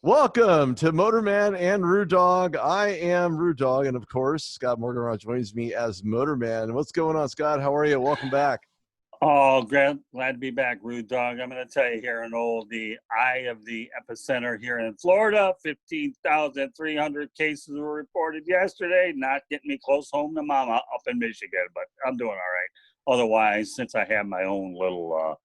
Welcome to MotorMan and RudeDog. I am RudeDog, and of course, Scott Morgan joins me as MotorMan. What's going on, Scott? How are you? Welcome back. Oh, glad to be back, Rude Dog. I'm going to tell you here in the eye of the epicenter here in Florida, 15,300 cases were reported yesterday. Not getting me close home to mama up in Michigan, but I'm doing all right. Otherwise, since I have my own little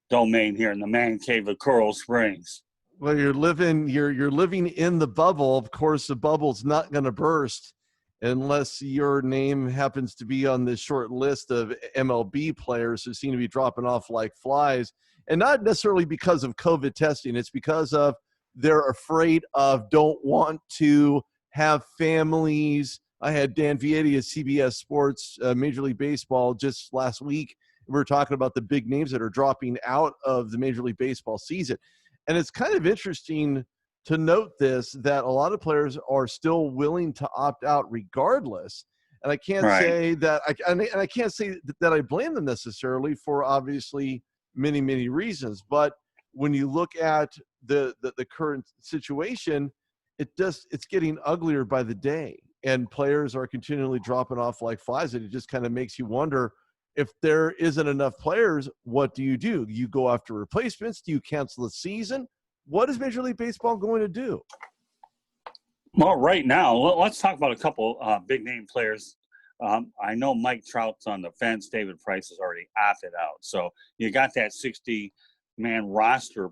domain here in the man cave of Coral Springs. Well, you're living in the bubble. Of course, the bubble's not going to burst unless your name happens to be on this short list of MLB players who seem to be dropping off like flies, and not necessarily because of COVID testing. It's because of they're afraid of, don't want to have families. I had Dan Vietti of CBS Sports, Major League Baseball, just last week. We were talking about the big names that are dropping out of the Major League Baseball season. And it's kind of interesting to note this, that a lot of players are still willing to opt out regardless. And I can't say that I can't say that I blame them necessarily, for obviously many, many reasons. But when you look at the current situation, it's getting uglier by the day, and players are continually dropping off like flies. And it just kind of makes you wonder, if there isn't enough players, what do? You go after replacements? Do you cancel the season? What is Major League Baseball going to do? Well, right now, let's talk about a couple big name players. I know Mike Trout's on the fence. David Price has already opted out. So you got that 60-man roster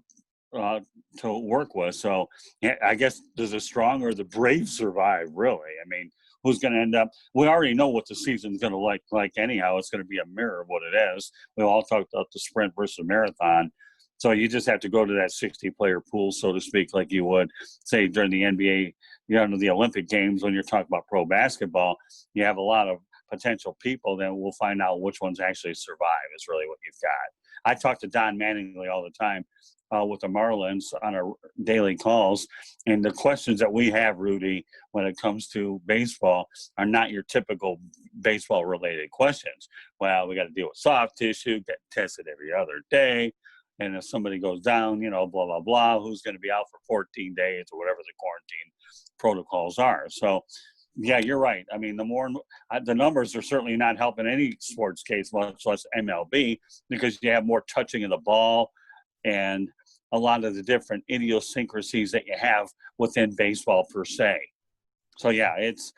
to work with. So yeah, I guess, does the strong or the brave survive, really? I mean, who's going to end up? We already know what the season's going to like anyhow. It's going to be a mirror of what it is. We all talked about the sprint versus marathon. So you just have to go to that 60-player pool, so to speak, like you would, say, during the NBA, the Olympic Games. When you're talking about pro basketball, you have a lot of potential people. Then we'll find out which ones actually survive is really what you've got. I talk to Don Mattingly all the time with the Marlins on our daily calls. And the questions that we have, Rudy, when it comes to baseball are not your typical baseball-related questions. Well, we got to deal with soft tissue, get tested every other day. And if somebody goes down, blah, blah, blah, who's going to be out for 14 days or whatever the quarantine protocols are. So, yeah, you're right. I mean, the numbers are certainly not helping any sports case, much less MLB, because you have more touching of the ball and a lot of the different idiosyncrasies that you have within baseball per se. So, yeah, it's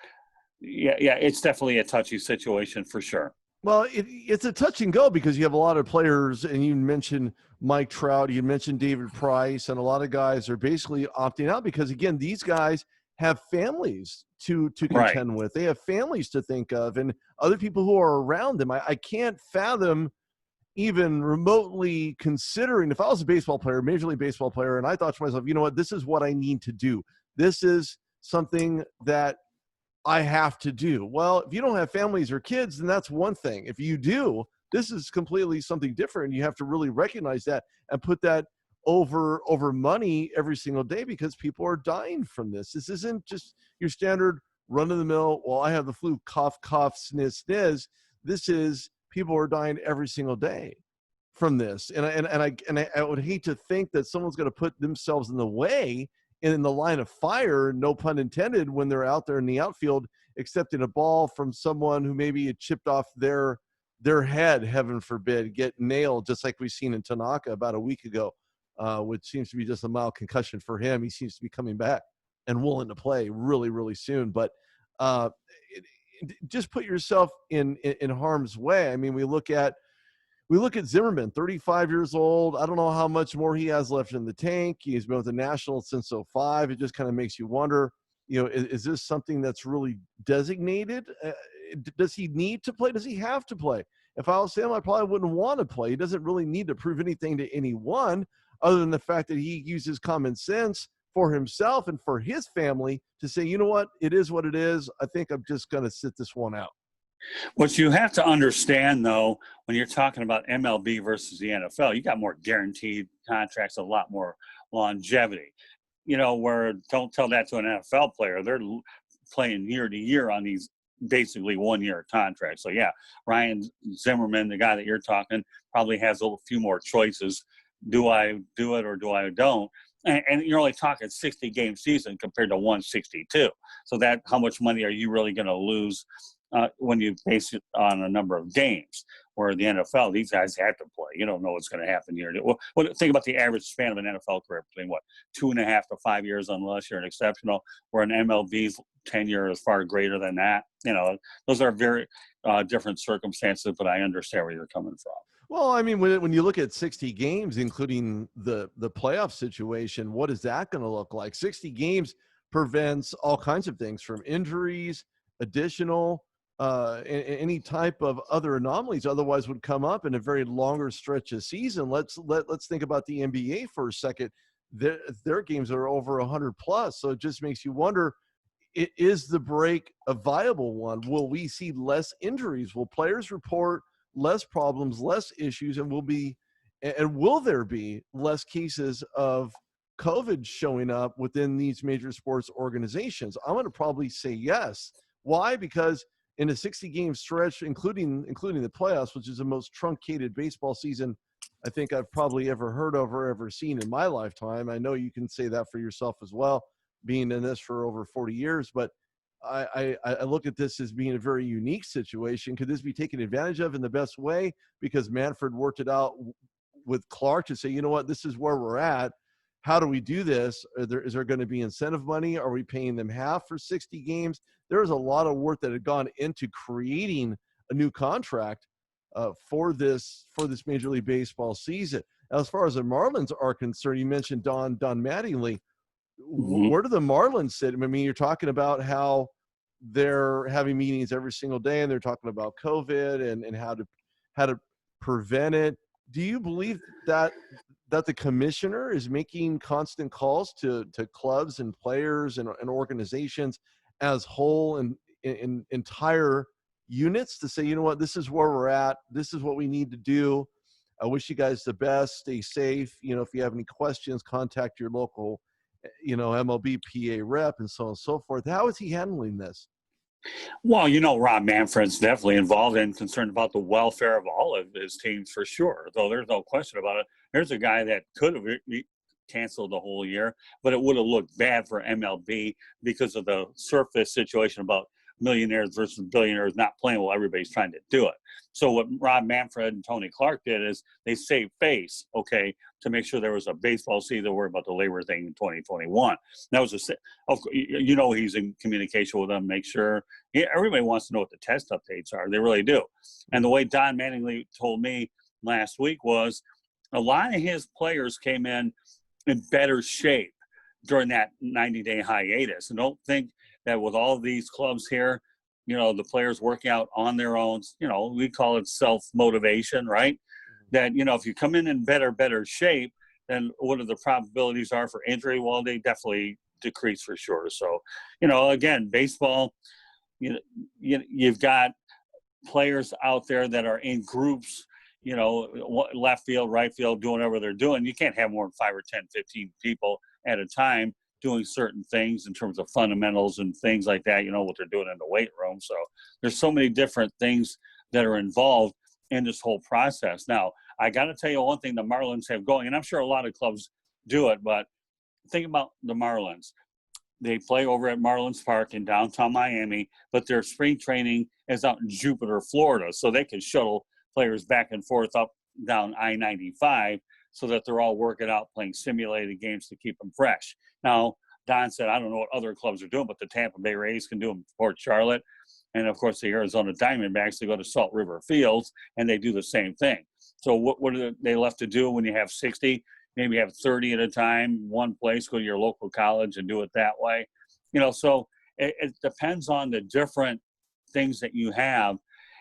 definitely a touchy situation for sure. Well, it's a touch and go, because you have a lot of players, and you mentioned Mike Trout, you mentioned David Price, and a lot of guys are basically opting out because, again, these guys have families to contend with. They have families to think of, and other people who are around them. I can't fathom even remotely considering, if I was a baseball player, Major League Baseball player, and I thought to myself, you know what, this is what I need to do. This is something that I have to do. Well, if you don't have families or kids, then that's one thing. If you do, this is completely something different. You have to really recognize that and put that over money every single day, because people are dying from this. This isn't just your standard run-of-the-mill, well, I have the flu, cough, cough, sniz, sniz. This is, people are dying every single day from this. And I would hate to think that someone's going to put themselves in the way, in the line of fire, no pun intended, when they're out there in the outfield accepting a ball from someone who maybe had chipped off their head, heaven forbid, get nailed, just like we've seen in Tanaka about a week ago, which seems to be just a mild concussion for him. He seems to be coming back and willing to play really, really soon. But just put yourself in harm's way. I mean, we look at Zimmerman, 35 years old. I don't know how much more he has left in the tank. He's been with the Nationals since 2005. It just kind of makes you wonder, is this something that's really designated? Does he need to play? Does he have to play? If I was him, I probably wouldn't want to play. He doesn't really need to prove anything to anyone, other than the fact that he uses common sense for himself and for his family to say, you know what, it is what it is. I think I'm just going to sit this one out. What you have to understand, though, when you're talking about MLB versus the NFL, you got more guaranteed contracts, a lot more longevity. Where don't tell that to an NFL player. They're playing year to year on these basically 1-year contracts. So, yeah, Ryan Zimmerman, the guy that you're talking, probably has a few more choices. Do I do it or do I don't? and you're only talking 60 game season compared to 162. So that how much money are you really going to lose when you base it on a number of games? Where the NFL, these guys have to play. You don't know what's going to happen here. Well, think about the average span of an NFL career between 2.5 to 5 years, unless you're an exceptional. Where an MLB's tenure is far greater than that. Those are very different circumstances, but I understand where you're coming from. Well, I mean, when you look at 60 games, including the playoff situation, what is that going to look like? 60 games prevents all kinds of things, from injuries, additional, any type of other anomalies otherwise would come up in a very longer stretch of season. Let's think about the NBA for a second. Their games are over 100 plus, so it just makes you wonder: is the break a viable one? Will we see less injuries? Will players report less problems, less issues, and will there be less cases of COVID showing up within these major sports organizations? I'm going to probably say yes. Why? Because in a 60-game stretch, including the playoffs, which is the most truncated baseball season I think I've probably ever heard of or ever seen in my lifetime. I know you can say that for yourself as well, being in this for over 40 years, but I look at this as being a very unique situation. Could this be taken advantage of in the best way? Because Manfred worked it out with Clark to say, you know what, this is where we're at. How do we do this? Is there going to be incentive money? Are we paying them half for 60 games? There was a lot of work that had gone into creating a new contract for this Major League Baseball season. As far as the Marlins are concerned, you mentioned Don Mattingly. Mm-hmm. Where do the Marlins sit? I mean, you're talking about how they're having meetings every single day, and they're talking about COVID and how to prevent it. Do you believe that the commissioner is making constant calls to clubs and players and organizations as whole and in entire units to say, you know what, this is where we're at. This is what we need to do. I wish you guys the best. Stay safe. If you have any questions, contact your local MLB PA rep and so on and so forth. How is he handling this? Well, Rob Manfred's definitely involved and concerned about the welfare of all of his teams for sure. Though there's no question about it. There's a guy that could have canceled the whole year, but it would have looked bad for MLB because of the surface situation about millionaires versus billionaires not playing while everybody's trying to do it. So what Rob Manfred and Tony Clark did is they saved face, to make sure there was a baseball season. Worry about the labor thing in 2021. That was he's in communication with them. Make sure everybody wants to know what the test updates are. They really do. And the way Don Mattingly told me last week was a lot of his players came in better shape during that 90-day hiatus. And don't think that with all these clubs here, the players working out on their own, we call it self-motivation, right? That, if you come in better shape, then what are the probabilities are for injury? Well, they definitely decrease for sure. So, again, baseball, you've got players out there that are in groups, left field, right field, doing whatever they're doing. You can't have more than 5 or 10, 15 people at a time doing certain things in terms of fundamentals and things like that, what they're doing in the weight room. So there's so many different things that are involved in this whole process. Now, I got to tell you one thing the Marlins have going, and I'm sure a lot of clubs do it, but think about the Marlins. They play over at Marlins Park in downtown Miami, but their spring training is out in Jupiter, Florida, so they can shuttle players back and forth up down I-95 so that they're all working out, playing simulated games to keep them fresh. Now, Don said, I don't know what other clubs are doing, but the Tampa Bay Rays can do them in Port Charlotte. And, of course, the Arizona Diamondbacks, they go to Salt River Fields, and they do the same thing. So what are they left to do when you have 60? Maybe have 30 at a time, one place, go to your local college and do it that way. So it depends on the different things that you have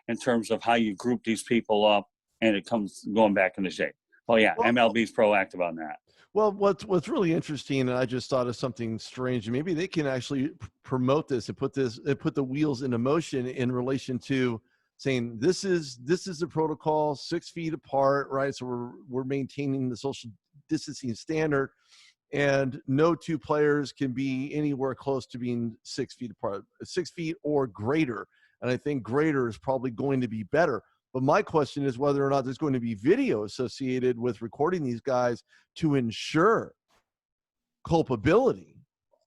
in terms of how you group these people up, and it comes going back into shape. Oh, yeah, MLB's proactive on that. Well, what's really interesting, and I just thought of something strange. Maybe they can actually promote this and put the wheels into motion in relation to saying this is the protocol, 6 feet apart, right? So we're maintaining the social distancing standard, and no two players can be anywhere close to being 6 feet apart, 6 feet or greater. And I think greater is probably going to be better. But my question is whether or not there's going to be video associated with recording these guys to ensure culpability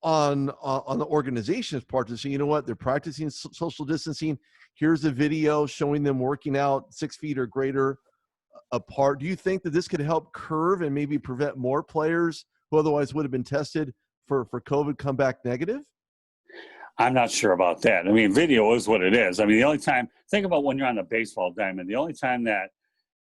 on the organization's part to say, you know what, they're practicing social distancing. Here's a video showing them working out 6 feet or greater apart. Do you think that this could help curve and maybe prevent more players who otherwise would have been tested for COVID come back negative? I'm not sure about that. I mean, video is what it is. I mean, the only time, think about when you're on a baseball diamond, the only time that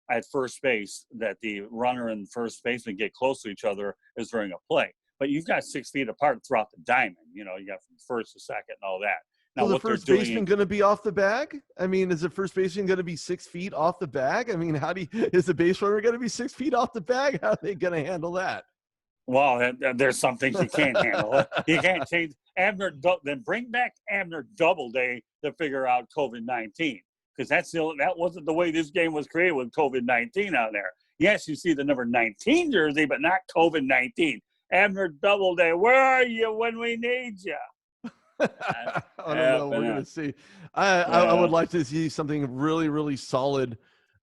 at first base that the runner and first baseman get close to each other is during a play. But you've got 6 feet apart throughout the diamond. You know, you got from first to second and all that. Now, So the what they're first doing, baseman going to be off the bag? I mean, is the first baseman going to be 6 feet off the bag? I mean, is the base runner going to be 6 feet off the bag? How are they going to handle that? well, there's some things you can't handle. You can't change then bring back Abner Doubleday to figure out COVID-19, because that wasn't the way this game was created with COVID-19 out there. Yes, you see the number 19 jersey, but not COVID-19. Abner Doubleday, where are you when we need you? I don't know. We're going to see. I would like to see something really, really solid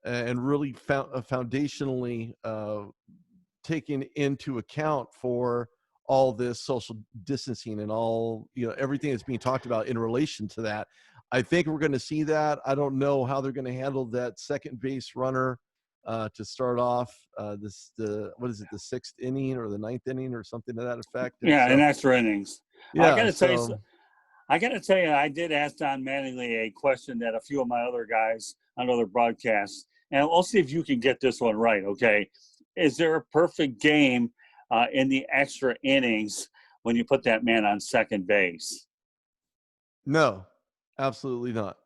and really foundationally taken into account for all this social distancing and all, everything that's being talked about in relation to that. I think we're going to see that. I don't know how they're going to handle that second base runner to start off what is it, the 6th inning or the 9th inning or something to that effect. And in extra innings. Yeah, I got to tell you, I did ask Don Mattingly a question that a few of my other guys on other broadcasts, and we'll see if you can get this one right, okay? Is there a perfect game in the extra innings when you put that man on second base? No, absolutely not.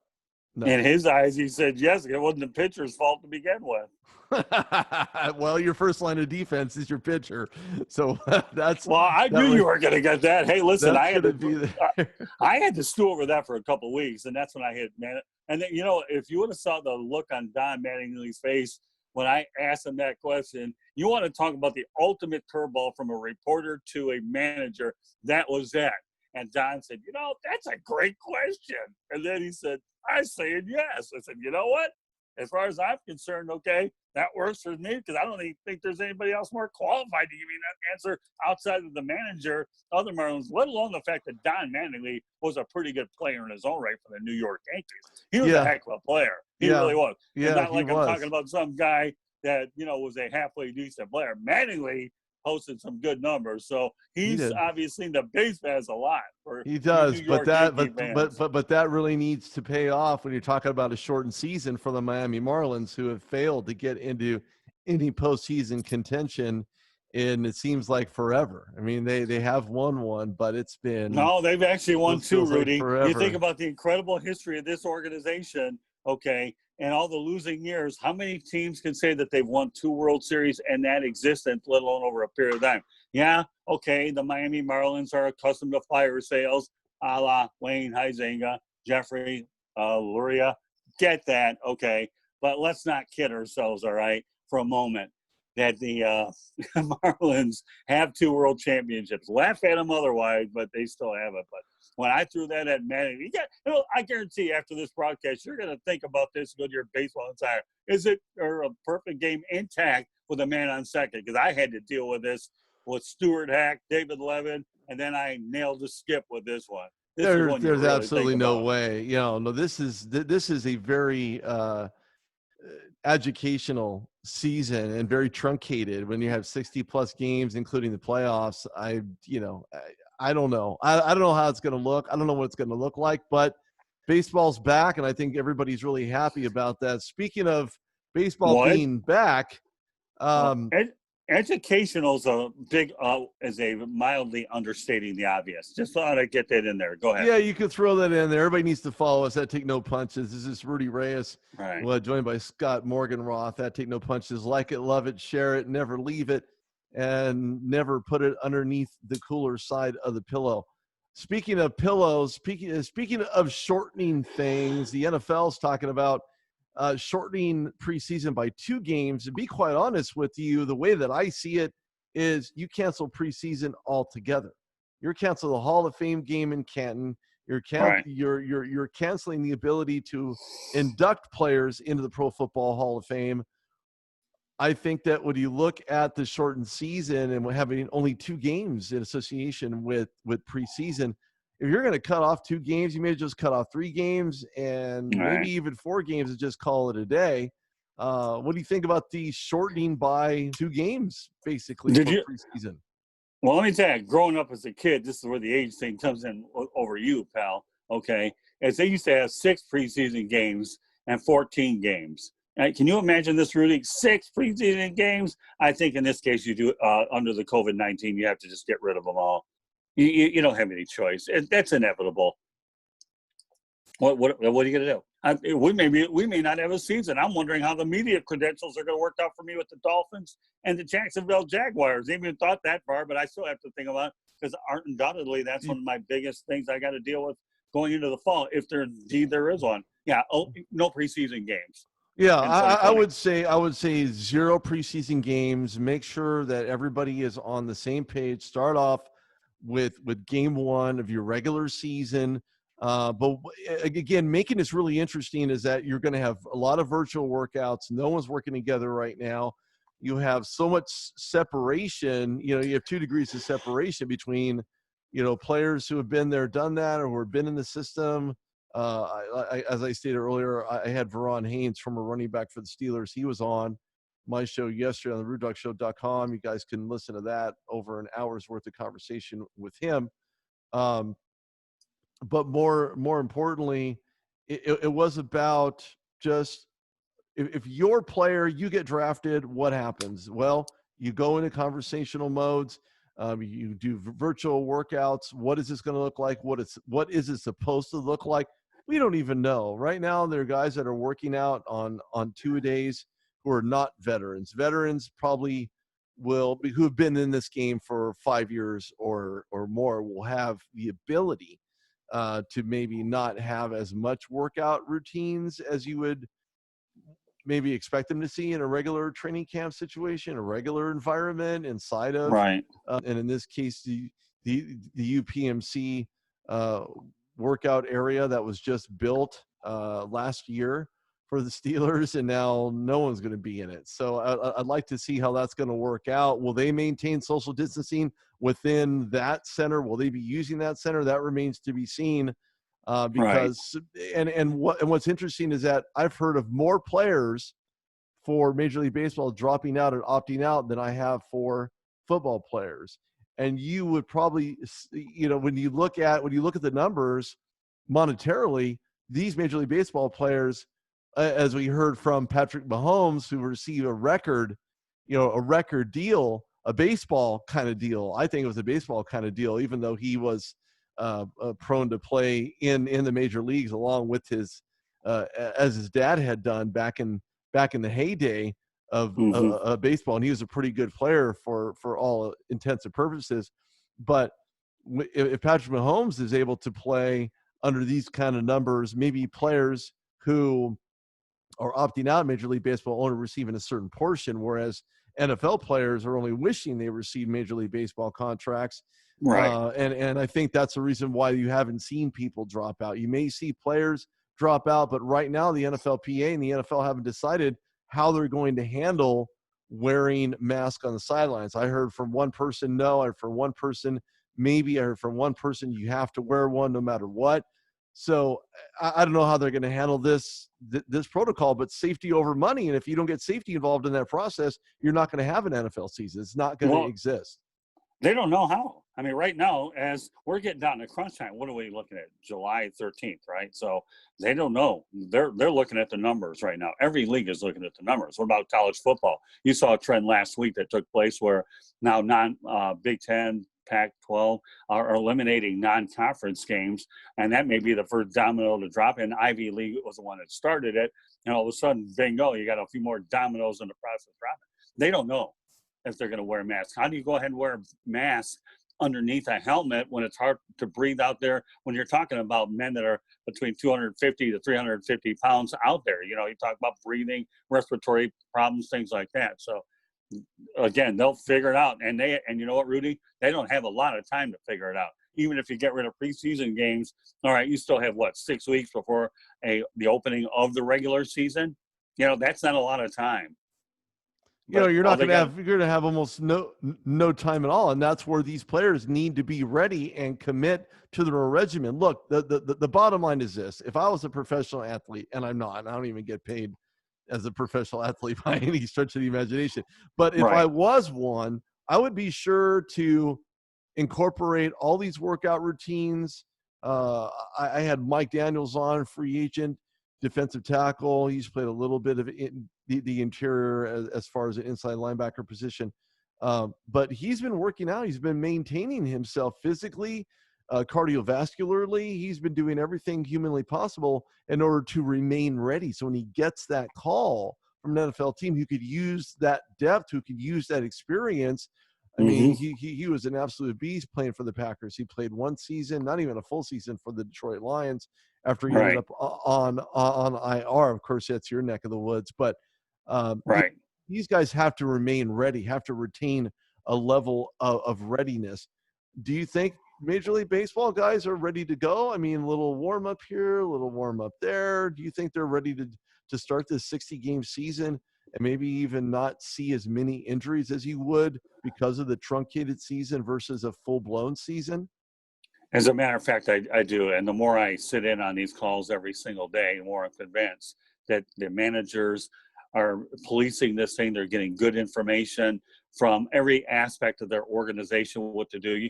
No. In his eyes, he said yes. It wasn't the pitcher's fault to begin with. Well, your first line of defense is your pitcher, so that's. Well, I knew you were going to get that. Hey, listen, I had to stew over that for a couple of weeks, and that's when I hit man. And then, if you would have saw the look on Don Mattingly's face when I asked him that question, you want to talk about the ultimate curveball from a reporter to a manager? That was that. And Don said, that's a great question. And then he said, I said yes. I said, you know what? As far as I'm concerned, okay, that works for me, because I don't even think there's anybody else more qualified to give me that answer outside of the manager, other Marlins, let alone the fact that Don Mattingly was a pretty good player in his own right for the New York Yankees. He was a heck of a player. He really was. Yeah, it's not like I'm talking about some guy that, was a halfway decent player. Mattingly posted some good numbers, so he's obviously the base has a lot. He does, but that really needs to pay off when you're talking about a shortened season for the Miami Marlins, who have failed to get into any postseason contention in, it seems like, forever. I mean, they have won one, but it's been they've actually won 2, Rudy. Like you think about the incredible history of this organization, okay, and all the losing years. How many teams can say that they've won 2 World Series and that existence, let alone over a period of time? Yeah, okay, the Miami Marlins are accustomed to fire sales, a la Wayne Huizenga, Jeffrey Luria. Get that, okay. But let's not kid ourselves, all right, for a moment, that the Marlins have 2 world championships. Laugh at them otherwise, but they still have it. But when I threw that at Manning, I guarantee after this broadcast, you're going to think about this and go to your baseball insider. Is it a perfect game intact with a man on second? Because I had to deal with this with Stuart Hack, David Levin, and then I nailed the skip with this one. There's really absolutely no way. This is a very educational season and very truncated when you have 60 plus games, including the playoffs. I don't know. I don't know how it's going to look. I don't know what it's going to look like, but baseball's back, and I think everybody's really happy about that. Speaking of baseball being back, educational is a mildly understating the obvious. Just thought I'd get that in there. Go ahead. Yeah, you could throw that in there. Everybody needs to follow us at Take No Punches. This is Rudy Reyes, joined by Scott Morganroth at Take No Punches. Like it, love it, share it, never leave it, and never put it underneath the cooler side of the pillow. Speaking of pillows, speaking of shortening things, the NFL's talking about shortening preseason by 2 games. To be quite honest with you, the way that I see it is you cancel preseason altogether. You're canceling the Hall of Fame game in Canton. You're canceling the ability to induct players into the Pro Football Hall of Fame. I think that when you look at the shortened season and having only 2 games in association with preseason, if you're going to cut off 2 games, you may just cut off 3 games and All maybe right. even 4 games and just call it a day. What do you think about the shortening by 2 games basically Did for you? preseason? Well, let me tell you, growing up as a kid, this is where the age thing comes in over you, pal. Okay, as they used to have 6 preseason games and 14 games. Can you imagine this, Rudy? 6 preseason games. I think in this case, you do under the COVID-19, you have to just get rid of them all. You don't have any choice. That's inevitable. What are you going to do? We may not have a season. I'm wondering how the media credentials are going to work out for me with the Dolphins and the Jacksonville Jaguars. I haven't even thought that far, but I still have to think about it because undoubtedly that's one of my biggest things I got to deal with going into the fall, if there is one. Yeah, no preseason games. Yeah, In I 2020. would say 0 preseason games. Make sure that everybody is on the same page. Start off with game 1 of your regular season. But again, making this really interesting is that you're going to have a lot of virtual workouts. No one's working together right now. You have so much separation. You have 2 degrees of separation between, players who have been there, done that, or who have been in the system. As I stated earlier, I had Veron Haynes, from a running back for the Steelers. He was on my show yesterday on the RudeDogShow.com. You guys can listen to that, over an hour's worth of conversation with him. But more importantly, it was about just, if your player, you get drafted, what happens? Well, you go into conversational modes. You do virtual workouts. What is this going to look like? What is it supposed to look like? We don't even know. Right now, there are guys that are working out on 2-a-days who are not veterans. Veterans probably who have been in this game for 5 years or more, will have the ability to maybe not have as much workout routines as you would maybe expect them to see in a regular training camp situation, a regular environment inside of, Right. and in this case, the UPMC workout area that was just built last year for the Steelers, and now no one's going to be in it. So I'd like to see how that's going to work out. Will they maintain social distancing within that center? Will they be using that center? That remains to be seen. Right. Because what's interesting is that I've heard of more players for Major League Baseball dropping out and opting out than I have for football players. And you would probably, when you look at the numbers monetarily, these Major League Baseball players, as we heard from Patrick Mahomes, who received a record deal, a baseball kind of deal. I think it was a baseball kind of deal, even though he was prone to play in the major leagues along with his as his dad had done back in the heyday of baseball, and he was a pretty good player for all intents and purposes. But if Patrick Mahomes is able to play under these kind of numbers, maybe players who are opting out of Major League Baseball only receiving a certain portion, whereas NFL players are only wishing they received Major League Baseball contracts. Right. And I think that's the reason why you haven't seen people drop out. You may see players drop out, but right now the NFLPA and the NFL haven't decided how they're going to handle wearing masks on the sidelines. I heard from one person, no. I heard from one person, maybe. I heard from one person, you have to wear one no matter what. So I don't know how they're going to handle this protocol, but safety over money. And if you don't get safety involved in that process, you're not going to have an NFL season. It's not going to exist. They don't know how. I mean, right now, as we're getting down to crunch time, what are we looking at? July 13th, right? So they don't know. They're looking at the numbers right now. Every league is looking at the numbers. What about college football? You saw a trend last week that took place where now Big Ten, Pac-12 are eliminating non-conference games, and that may be the first domino to drop. And Ivy League was the one that started it, and all of a sudden, bingo, you got a few more dominoes in the process dropping. They don't know if they're going to wear masks. How do you go ahead and wear a mask underneath a helmet when it's hard to breathe out there, when you're talking about men that are between 250 to 350 pounds out there? You talk about breathing, respiratory problems, things like that. So again, they'll figure it out. And you know what, Rudy? They don't have a lot of time to figure it out. Even if you get rid of preseason games, all right, you still have 6 weeks before the opening of the regular season. That's not a lot of time. But you're all not they going to got, have, you're going to have almost no time at all. And that's where these players need to be ready and commit to their regimen. Look, the bottom line is this. If I was a professional athlete, and I'm not, I don't even get paid as a professional athlete by any stretch of the imagination. But if I right. was one, I would be sure to incorporate all these workout routines. I had Mike Daniels on, free agent, defensive tackle. He's played a little bit of the interior as far as an inside linebacker position. But he's been working out. He's been maintaining himself physically, cardiovascularly. He's been doing everything humanly possible in order to remain ready. So when he gets that call from an NFL team who could use that depth, who could use that experience, I mean, he was an absolute beast playing for the Packers. He played one season, not even a full season, for the Detroit Lions after he ended Right. up on IR. Of course, that's your neck of the woods. But Right. these guys have to remain ready, have to retain a level of readiness. Do you think Major League Baseball guys are ready to go? I mean, a little warm up here, a little warm up there. Do you think they're ready to start this 60-game season and maybe even not see as many injuries as you would because of the truncated season versus a full-blown season? As a matter of fact, I do. And the more I sit in on these calls every single day, the more I'm convinced that the managers are policing this thing. They're getting good information from every aspect of their organization, what to do.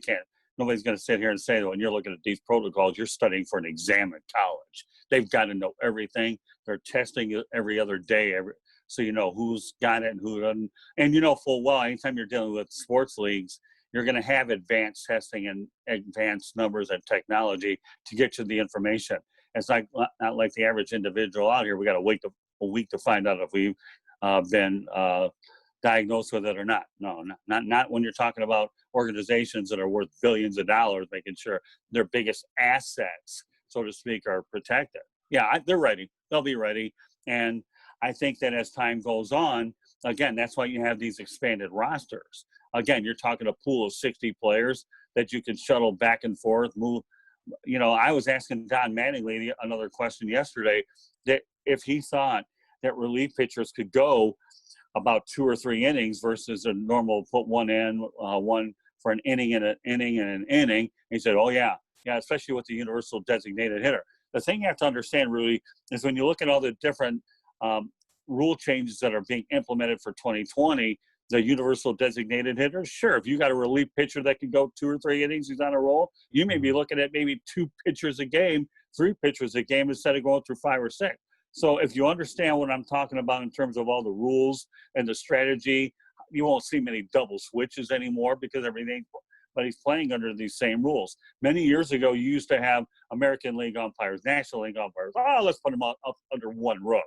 Nobody's going to sit here and say that when you're looking at these protocols, you're studying for an exam in college. They've got to know everything. They're testing it every other day, so you know who's got it and who doesn't. And you know full well, anytime you're dealing with sports leagues, you're going to have advanced testing and advanced numbers and technology to get you the information. It's not like the average individual out here. We got to wait a week to find out if we've been diagnosed with it or not. No, not when you're talking about organizations that are worth billions of dollars, making sure their biggest assets, so to speak, are protected. Yeah, they're ready. They'll be ready. And I think that as time goes on, again, that's why you have these expanded rosters. Again, you're talking a pool of 60 players that you can shuttle back and forth, move. You know, I was asking Don Mattingly another question yesterday, that if he thought that relief pitchers could go about 2 or 3 innings versus a normal put one for an inning and an inning and an inning. And he said, oh, yeah, especially with the universal designated hitter. The thing you have to understand, Rudy, is when you look at all the different rule changes that are being implemented for 2020, the universal designated hitter, sure, if you got a relief pitcher that can go 2 or 3 innings, he's on a roll, you may be looking at maybe 2 pitchers a game, 3 pitchers a game instead of going through 5 or 6. So if you understand what I'm talking about in terms of all the rules and the strategy, you won't see many double switches anymore because everybody's playing under these same rules. Many years ago, you used to have American League umpires, National League umpires. Oh, let's put them up under one roof.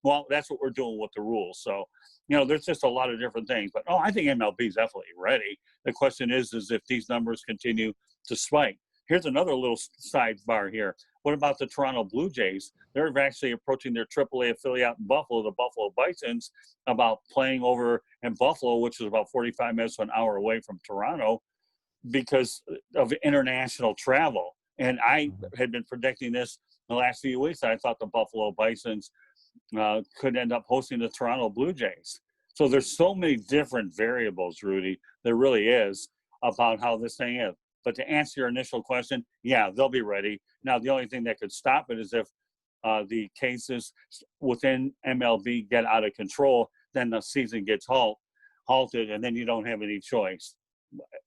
Well, that's what we're doing with the rules. So, you know, there's just a lot of different things. But, I think MLB is definitely ready. The question is if these numbers continue to spike. Here's another little sidebar here. What about the Toronto Blue Jays? They're actually approaching their AAA affiliate in Buffalo, the Buffalo Bisons, about playing over in Buffalo, which is about 45 minutes to an hour away from Toronto, because of international travel. And I had been predicting this the last few weeks. I thought the Buffalo Bisons could end up hosting the Toronto Blue Jays. So there's so many different variables, Rudy, there really is, about how this thing is. But to answer your initial question, yeah, they'll be ready. Now, the only thing that could stop it is if the cases within MLB get out of control, then the season gets halted, and then you don't have any choice.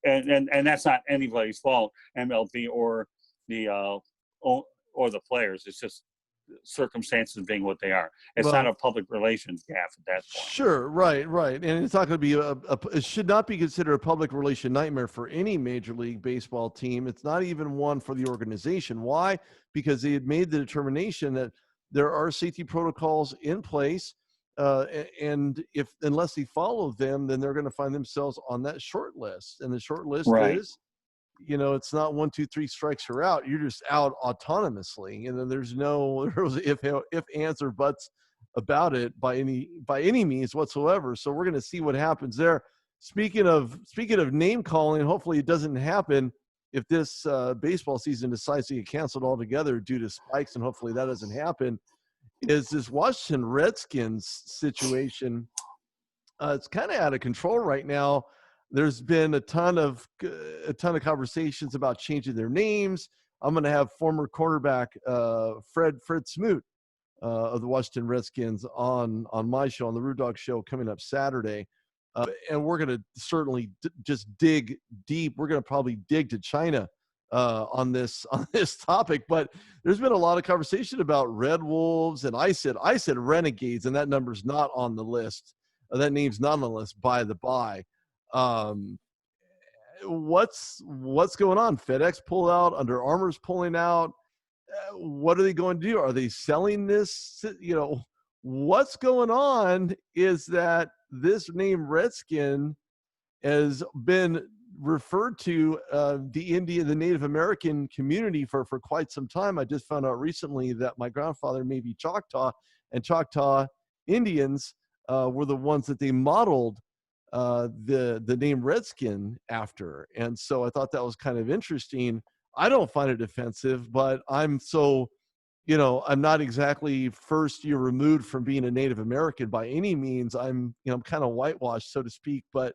And that's not anybody's fault, MLB or the players. It's just circumstances being what they are. It's not a public relations gaffe at that point. Sure, right. And it's not going to be it should not be considered a public relation nightmare for any Major League Baseball team. It's not even one for the organization. Why? Because they had made the determination that there are safety protocols in place, and unless they follow them, then they're going to find themselves on that short list. And the short list is, it's not 1, 2, 3 strikes you're out. You're just out autonomously, and then there's no if ands or buts about it by any means whatsoever. So we're going to see what happens there. Speaking of name calling, hopefully it doesn't happen if this baseball season decides to get canceled altogether due to spikes, and hopefully that doesn't happen. Is this Washington Redskins situation? It's kind of out of control right now. There's been a ton of conversations about changing their names. I'm going to have former cornerback Fred Smoot of the Washington Redskins on my show, on the RudeDog show, coming up Saturday. And we're going to certainly just dig deep. We're going to probably dig to China on this topic. But there's been a lot of conversation about Red Wolves, and I said Renegades, and that number's not on the list. That name's not on the list, by the by. Um, what's going on? FedEx pulled out. Under Armour's pulling out. What are they going to do? Are they selling this? What's going on is that this name Redskin has been referred to the Native American community for quite some time. I just found out recently that my grandfather may be Choctaw, and Choctaw Indians were the ones that they modeled the name Redskin after. And so I thought that was kind of interesting. I don't find it offensive, but I'm not exactly first year removed from being a Native American by any means. I'm kind of whitewashed, so to speak. But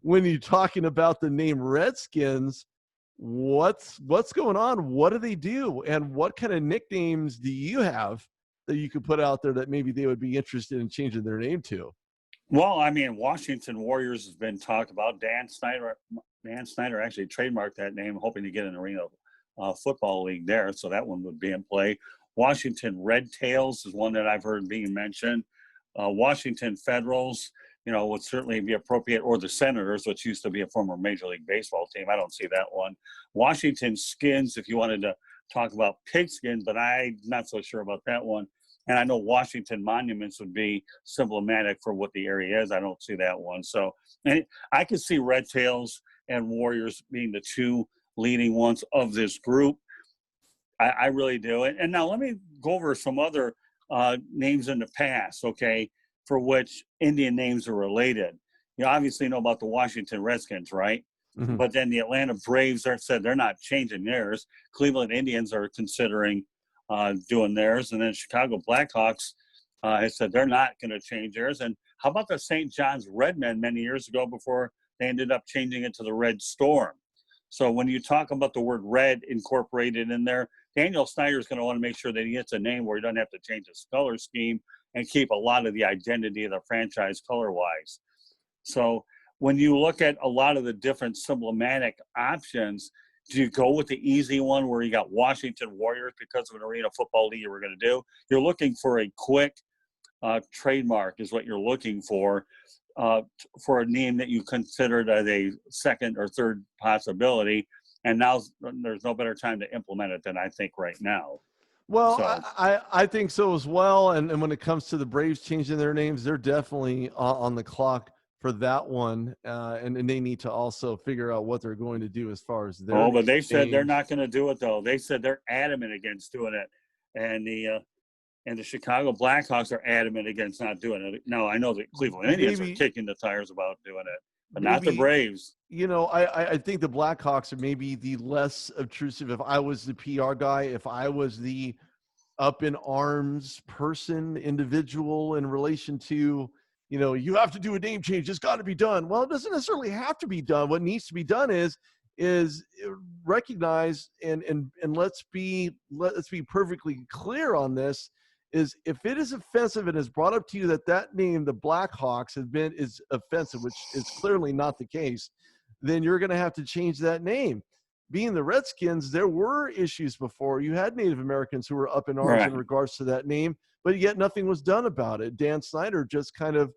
when you're talking about the name Redskins, what's going on? What do they do? And what kind of nicknames do you have that you could put out there that maybe they would be interested in changing their name to? Well, I mean, Washington Warriors has been talked about. Dan Snyder actually trademarked that name, hoping to get an arena football league there. So that one would be in play. Washington Red Tails is one that I've heard being mentioned. Washington Federals, would certainly be appropriate, or the Senators, which used to be a former Major League Baseball team. I don't see that one. Washington Skins, if you wanted to talk about pigskin, but I'm not so sure about that one. And I know Washington Monuments would be symptomatic for what the area is. I don't see that one. So, and I could see Red Tails and Warriors being the two leading ones of this group. I really do. And now let me go over some other names in the past, okay, for which Indian names are related. You obviously know about the Washington Redskins, right? Mm-hmm. But then the Atlanta Braves said they're not changing theirs. Cleveland Indians are considering doing theirs. And then Chicago Blackhawks has said they're not going to change theirs. And how about the St. John's Redmen many years ago before they ended up changing it to the Red Storm? So when you talk about the word red incorporated in there, Daniel Snyder is going to want to make sure that he gets a name where he doesn't have to change his color scheme and keep a lot of the identity of the franchise color-wise. So when you look at a lot of the different symbolic options, do you go with the easy one where you got Washington Warriors because of an arena football league you were going to do? You're looking for a quick trademark is what you're looking for a name that you considered as a second or third possibility. And now there's no better time to implement it than I think right now. Well, So, I think so as well. And when it comes to the Braves changing their names, they're definitely on the clock for that one. And they need to also figure out what they're going to do as far as their but they said they're names. not going to do it, though. They said they're adamant against doing it. And the Chicago Blackhawks are adamant against not doing it. No, I know the Cleveland Indians are kicking the tires about doing it, but not the Braves. I think the Blackhawks are maybe the less obtrusive. If I was the PR guy, if I was the up in arms person, individual in relation to, you have to do a name change. It's got to be done. Well, it doesn't necessarily have to be done. What needs to be done is recognize and let's be perfectly clear on this. Is if it is offensive and is brought up to you that name, the Blackhawks, is offensive, which is clearly not the case, then you're going to have to change that name. Being the Redskins, there were issues before. You had Native Americans who were up in arms in regards to that name, but yet nothing was done about it. Dan Snyder just kind of,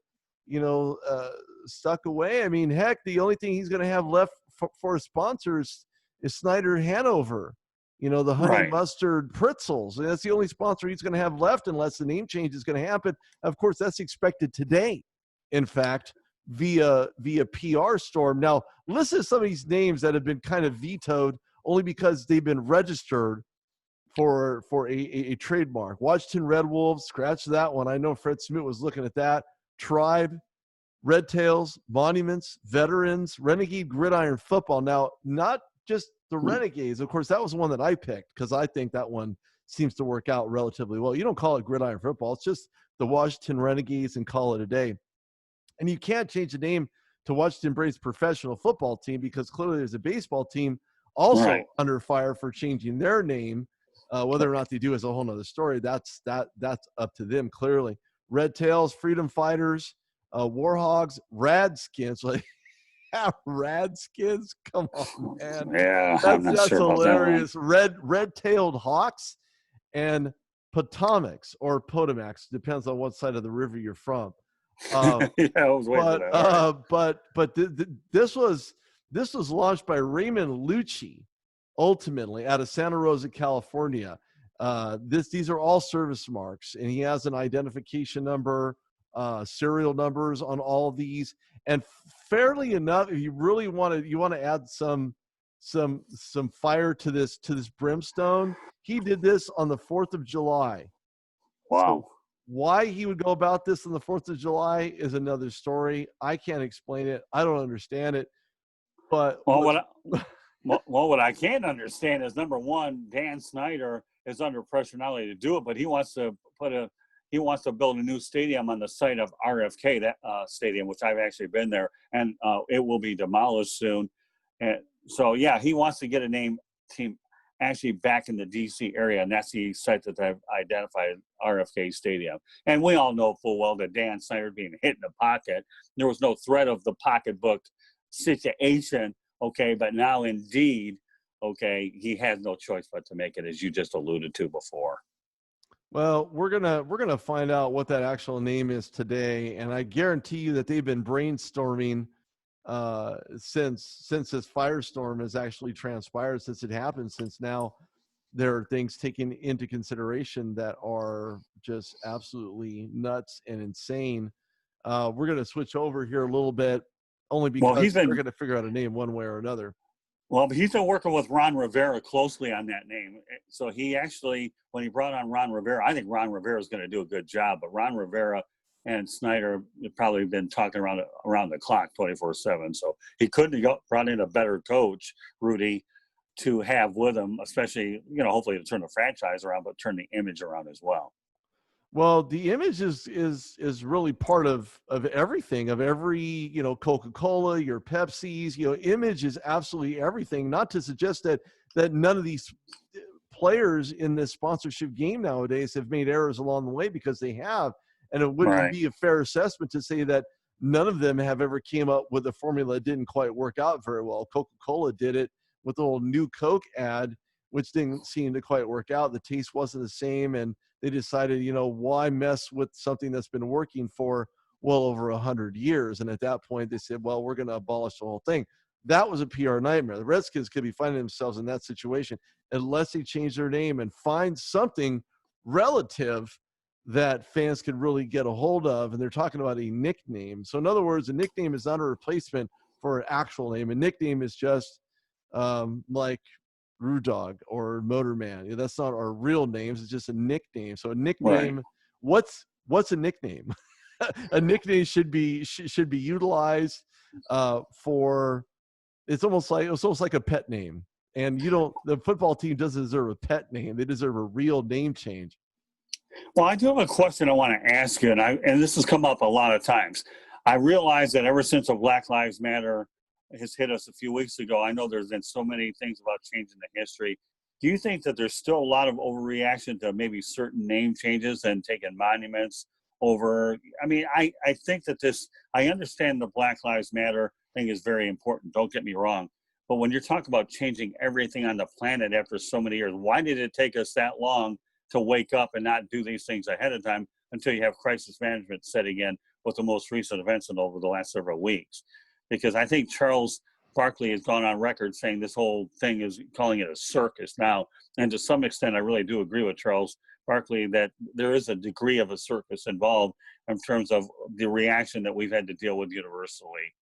stuck away. I mean, heck, the only thing he's going to have left for sponsors is Snyder Hanover. The honey mustard pretzels. And that's the only sponsor he's going to have left unless the name change is going to happen. Of course, that's expected today, in fact, via PR storm. Now, listen to some of these names that have been kind of vetoed only because they've been registered for a trademark. Washington Red Wolves, scratch that one. I know Fred Smoot was looking at that. Tribe, Red Tails, Monuments, Veterans, Renegade Gridiron Football. Now, not just the Renegades. Of course, that was one that I picked because I think that one seems to work out relatively well. You don't call it Gridiron Football. It's just the Washington Renegades and call it a day. And you can't change the name to Washington Braves professional football team because clearly there's a baseball team also Right. under fire for changing their name. Whether or not they do is a whole nother story. That's up to them, clearly. Red Tails, Freedom Fighters, Warhogs, Radskins. Like, yeah, Radskins? Come on, man. Yeah, I'm not That's sure about that one. hilarious. Red-tailed Hawks and Potomacs or Potomacs, depends on what side of the river you're from. Yeah, I was waiting for that. All right. But this was launched by Raymond Lucci, ultimately out of Santa Rosa, California. These are all service marks, and he has an identification number, serial numbers on all of these. And fairly enough, if you really want to add some fire to this brimstone, he did this on the 4th of July. Wow. So why he would go about this on the 4th of July is another story. I can't explain it. I don't understand it. But what I can understand is, number one, Dan Snyder is under pressure not only to do it, but he wants to build a new stadium on the site of RFK, that stadium, which I've actually been there, and it will be demolished soon. And so, yeah, he wants to get a name team actually back in the D.C. area, and that's the site that I've identified, RFK Stadium. And we all know full well that Dan Snyder being hit in the pocket. There was no threat of the pocketbook situation, okay, but now indeed, okay, he has no choice but to make it, as you just alluded to before. Well, we're gonna find out what that actual name is today, and I guarantee you that they've been brainstorming since this firestorm has actually transpired, since it happened, since now there are things taken into consideration that are just absolutely nuts and insane. We're going to switch over here a little bit, only because we're going to figure out a name one way or another. Well, but he's been working with Ron Rivera closely on that name. So he actually, when he brought on Ron Rivera, I think Ron Rivera is going to do a good job, but Ron Rivera and Snyder have probably been talking around the clock 24/7. So he couldn't have brought in a better coach, Rudy, to have with him, especially, hopefully to turn the franchise around, but turn the image around as well. Well, the image is really part of everything, of every, Coca-Cola, your Pepsis, image is absolutely everything. Not to suggest that none of these players in this sponsorship game nowadays have made errors along the way, because they have. And it wouldn't be a fair assessment to say that none of them have ever came up with a formula that didn't quite work out very well. Coca-Cola did it with the little new Coke ad, which didn't seem to quite work out. The taste wasn't the same, and they decided, why mess with something that's been working for well over 100 years? And at that point, they said, well, we're going to abolish the whole thing. That was a PR nightmare. The Redskins could be finding themselves in that situation unless they change their name and find something relative that fans could really get a hold of. And they're talking about a nickname. So in other words, a nickname is not a replacement for an actual name. A nickname is just like RudeDog or MotorMan. That's not our real names. It's just a nickname. So a nickname, what's a nickname? A nickname should be utilized for, it's almost like a pet name. And the football team doesn't deserve a pet name. They deserve a real name change. Well, I do have a question I want to ask you, and this has come up a lot of times. I realize that ever since the Black Lives Matter has hit us a few weeks ago, I know there's been so many things about changing the history. Do you think that there's still a lot of overreaction to maybe certain name changes and taking monuments over? I mean, I think that I understand the Black Lives Matter thing is very important. Don't get me wrong. But when you're talking about changing everything on the planet after so many years, why did it take us that long to wake up and not do these things ahead of time until you have crisis management setting in with the most recent events and over the last several weeks? Because I think Charles Barkley has gone on record saying this whole thing is calling it a circus now. And to some extent, I really do agree with Charles Barkley that there is a degree of a circus involved in terms of the reaction that we've had to deal with universally.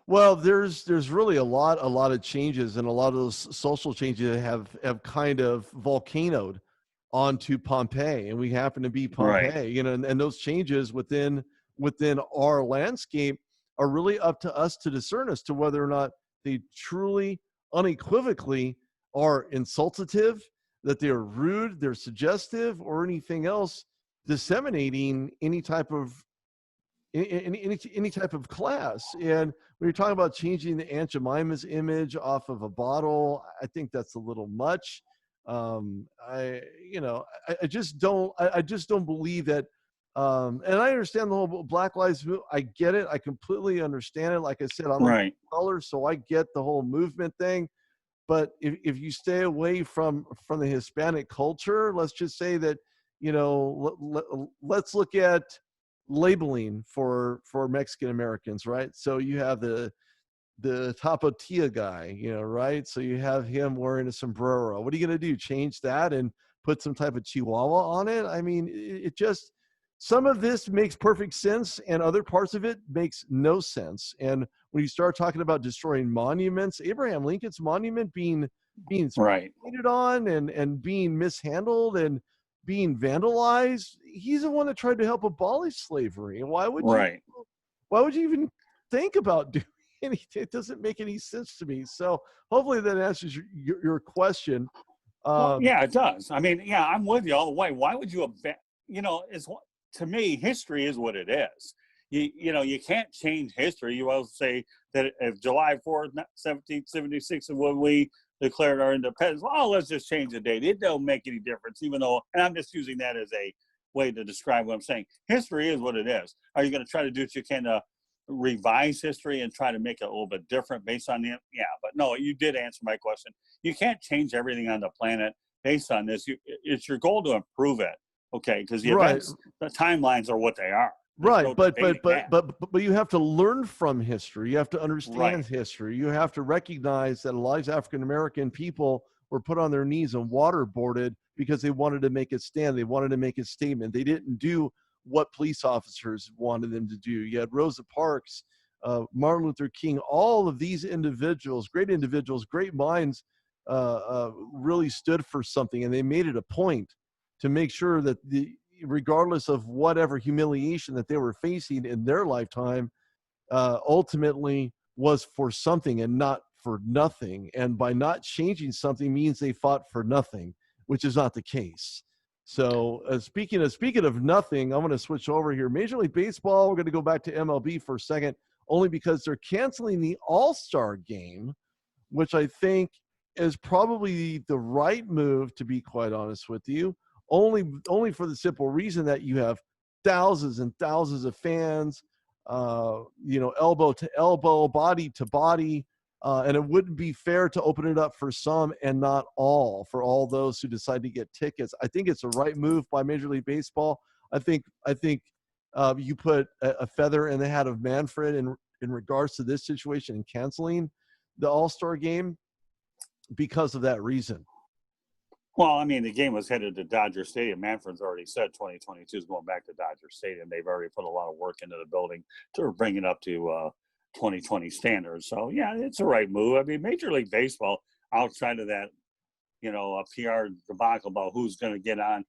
Well, there's really a lot of changes, and a lot of those social changes have kind of volcanoed onto Pompeii, and we happen to be Pompeii, Right. And those changes within our landscape are really up to us to discern as to whether or not they truly, unequivocally are insultative, that they're rude, they're suggestive, or anything else disseminating any type of any type of class. And when you're talking about changing the Aunt Jemima's image off of a bottle, I think that's a little much. I just don't believe that. And I understand the whole Black Lives Movement. I get it. I completely understand it. Like I said, I'm a color, so I get the whole movement thing. But if you stay away from the Hispanic culture, let's just say that, let's look at labeling for Mexican Americans, right? So you have the Tapatia guy, right? So you have him wearing a sombrero. What are you going to do? Change that and put some type of Chihuahua on it? I mean, it just, some of this makes perfect sense and other parts of it makes no sense. And when you start talking about destroying monuments, Abraham Lincoln's monument being painted on and being mishandled and being vandalized, he's the one that tried to help abolish slavery. And why would you even think about doing anything? It doesn't make any sense to me. So hopefully that answers your question. Well, yeah, it does. I mean, yeah, I'm with you all the way. Why would you to me, history is what it is. You can't change history. You also say that if July 4th, 1776 is when we declared our independence, well, let's just change the date. It don't make any difference, even though, and I'm just using that as a way to describe what I'm saying. History is what it is. Are you going to try to do what you can to revise history and try to make it a little bit different based on the, but no, you did answer my question. You can't change everything on the planet based on this. It's your goal to improve it. Okay, because the events, the timelines are what they are. There's but you have to learn from history. You have to understand history. You have to recognize that a lot of African American people were put on their knees and waterboarded because they wanted to make a stand. They wanted to make a statement. They didn't do what police officers wanted them to do. You had Rosa Parks, Martin Luther King, all of these individuals, great minds, really stood for something, and they made it a point to make sure that regardless of whatever humiliation that they were facing in their lifetime, ultimately was for something and not for nothing. And by not changing something means they fought for nothing, which is not the case. So speaking of nothing, I'm going to switch over here. Major League Baseball, we're going to go back to MLB for a second, only because they're canceling the All-Star game, which I think is probably the right move, to be quite honest with you. Only for the simple reason that you have thousands and thousands of fans, elbow to elbow, body to body, and it wouldn't be fair to open it up for some and not all, for all those who decide to get tickets. I think it's a right move by Major League Baseball. I think you put a feather in the hat of Manfred in regards to this situation and canceling the All-Star game because of that reason. Well, I mean, the game was headed to Dodger Stadium. Manfred's already said 2022 is going back to Dodger Stadium. They've already put a lot of work into the building to bring it up to 2020 standards. So, yeah, it's a right move. I mean, Major League Baseball, outside of that, a PR debacle about who's going to get on,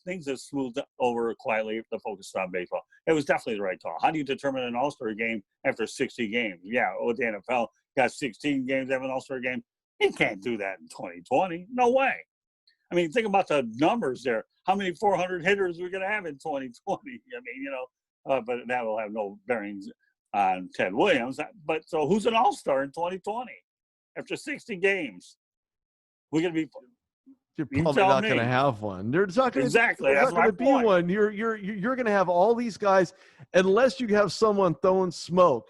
things have smoothed over quietly to focus on baseball. It was definitely the right call. How do you determine an All-Star game after 60 games? Yeah, with the NFL, got 16 games, have an All-Star game. You can't do that in 2020. No way. I mean, think about the numbers there. How many 400 hitters are we going to have in 2020? I mean, but that will have no bearings on Ted Williams. But so who's an all-star in 2020 after 60 games? We're going to be. You're probably not going to have one. There's not going to be one. You're going to have all these guys, unless you have someone throwing smoke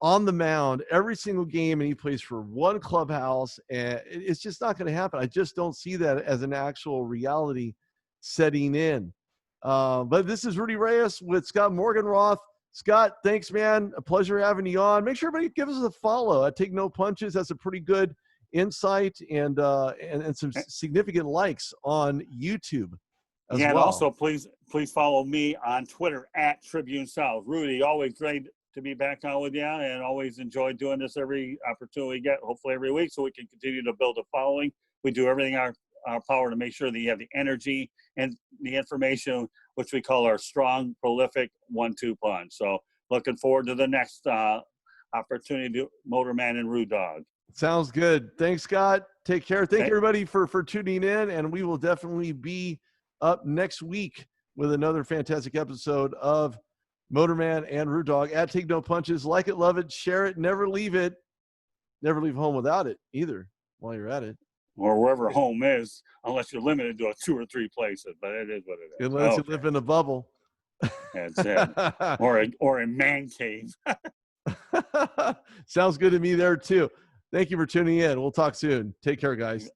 on the mound every single game, and he plays for one clubhouse, and it's just not going to happen. I just don't see that as an actual reality setting in. But this is Rudy Reyes with Scott Morganroth. Scott, thanks, man. A pleasure having you on. Make sure everybody gives us a follow. I Take No Punches. That's a pretty good insight and some significant likes on YouTube as well. And also please follow me on Twitter at Tribune South. Rudy, always great to be back on with you, and always enjoy doing this every opportunity we get, hopefully every week, so we can continue to build a following. We do everything our power to make sure that you have the energy and the information, which we call our strong, prolific 1-2 punch. So looking forward to the next opportunity to MotorMan and RudeDog. Sounds good. Thanks, Scott. Take care. Thank you, everybody, for tuning in, and we will definitely be up next week with another fantastic episode of MotorMan and RudeDog at Take No Punches. Like it, love it, share it, never leave it. Never leave home without it either while you're at it. Or wherever home is, unless you're limited to 2 or 3 places. But it is what it is. Unless you live in a bubble. That's it. Or a man cave. Sounds good to me there too. Thank you for tuning in. We'll talk soon. Take care, guys.